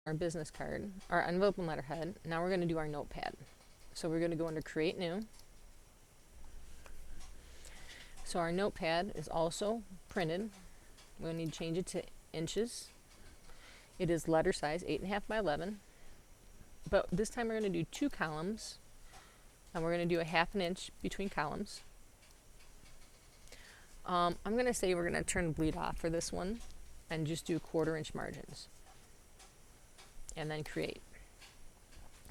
our business card, our envelope and letterhead. Now we're going to do our notepad. So we're going to go under Create New. So our notepad is also printed. We need to change it to inches. It is letter size 8.5 by 11. But this time we're going to do 2 columns, and we're going to do a 1/2 inch between columns. I'm going to say we're going to turn bleed off for this one and just do 1/4 inch margins. And then create.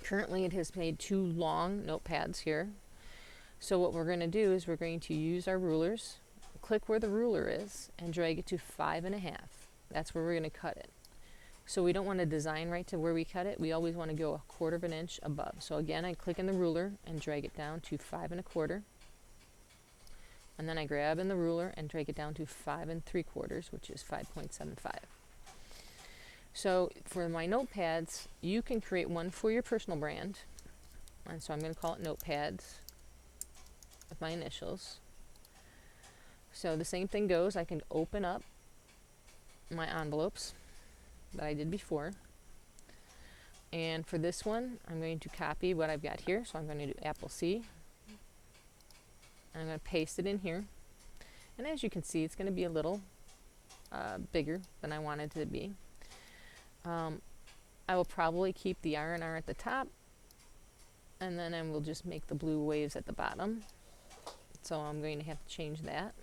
Currently it has made 2 long notepads here. So what we're going to do is we're going to use our rulers, click where the ruler is, and drag it to 5.5. That's where we're going to cut it. So we don't want to design right to where we cut it. We always want to go 1/4 inch above. So again, I click in the ruler and drag it down to 5.25. And then I grab in the ruler and drag it down to 5.75, which is 5.75. So for my notepads, you can create one for your personal brand. And so I'm going to call it notepads with my initials. So the same thing goes. I can open up my envelopes that I did before. And for this one, I'm going to copy what I've got here. So I'm going to do Apple C. I'm going to paste it in here. And as you can see, it's going to be a little bigger than I wanted it to be. I will probably keep the R&R at the top, and then I will just make the blue waves at the bottom. So I'm going to have to change that.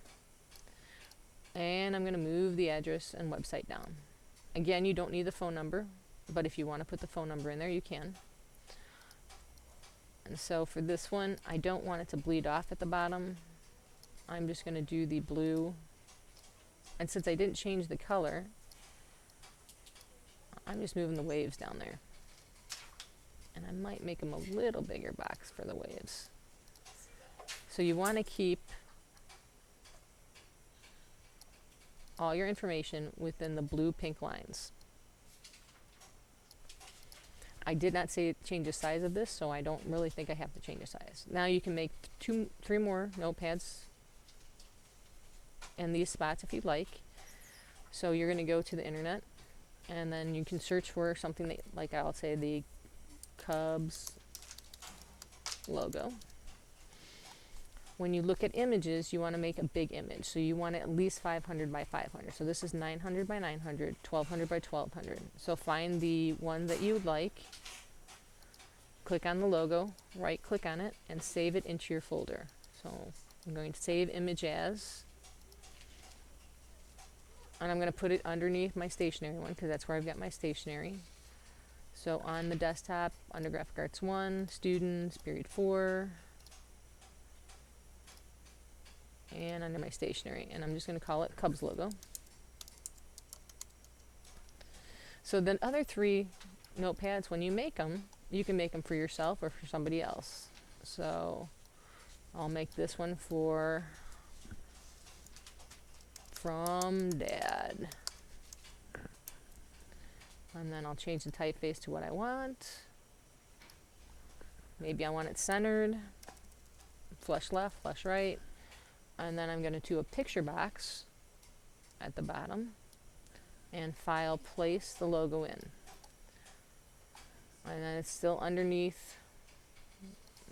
And I'm going to move the address and website down. Again, you don't need the phone number, but if you want to put the phone number in there, you can. And so for this one, I don't want it to bleed off at the bottom. I'm just going to do the blue. And since I didn't change the color, I'm just moving the waves down there. And I might make them a little bigger box for the waves. So you want to keep all your information within the blue-pink lines. I did not say change the size of this, so I don't really think I have to change the size. Now you can make 3 more notepads in these spots if you'd like. So you're going to go to the internet, and then you can search for something that, like I'll say, the Cubs logo. When you look at images, you want to make a big image. So you want it at least 500 by 500. So this is 900 by 900, 1200 by 1200. So find the one that you would like. Click on the logo, right click on it, and save it into your folder. So I'm going to save image as. And I'm going to put it underneath my stationery one because that's where I've got my stationery. So on the desktop, under Graphic Arts 1, Students, Period 4, and under my stationery, and I'm just going to call it Cubs logo. So then other 3 notepads, when you make them, you can make them for yourself or for somebody else. So I'll make this one from Dad, and then I'll change the typeface to what I want. Maybe I want it centered, flush left, flush right. And then I'm going to do a picture box at the bottom and file place the logo in. And then it's still underneath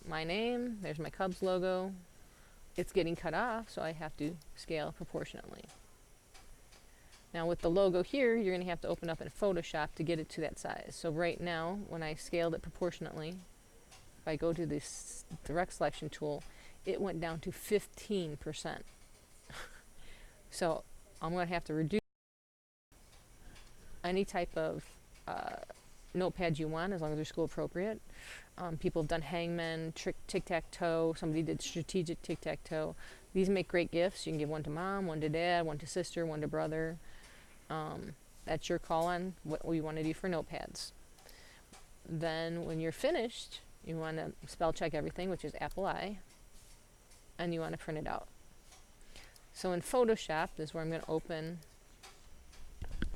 my name. There's my Cubs logo. It's getting cut off, so I have to scale proportionately. Now with the logo here, you're going to have to open up in Photoshop to get it to that size. So right now, when I scaled it proportionately, if I go to this direct selection tool, it went down to 15%. So I'm going to have to reduce any type of notepad you want, as long as they're school appropriate. People have done hangman, tic-tac-toe. Somebody did strategic tic-tac-toe. These make great gifts. You can give one to mom, one to dad, one to sister, one to brother. That's your call on what you want to do for notepads. Then when you're finished, you want to spell check everything, which is Apple I, and you want to print it out. So in Photoshop, this is where I'm going to open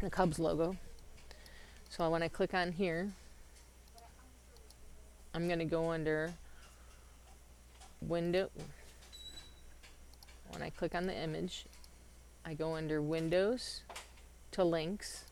the Cubs logo. So when I click on here, I'm going to go under Window. When I click on the image, I go under Windows to Links,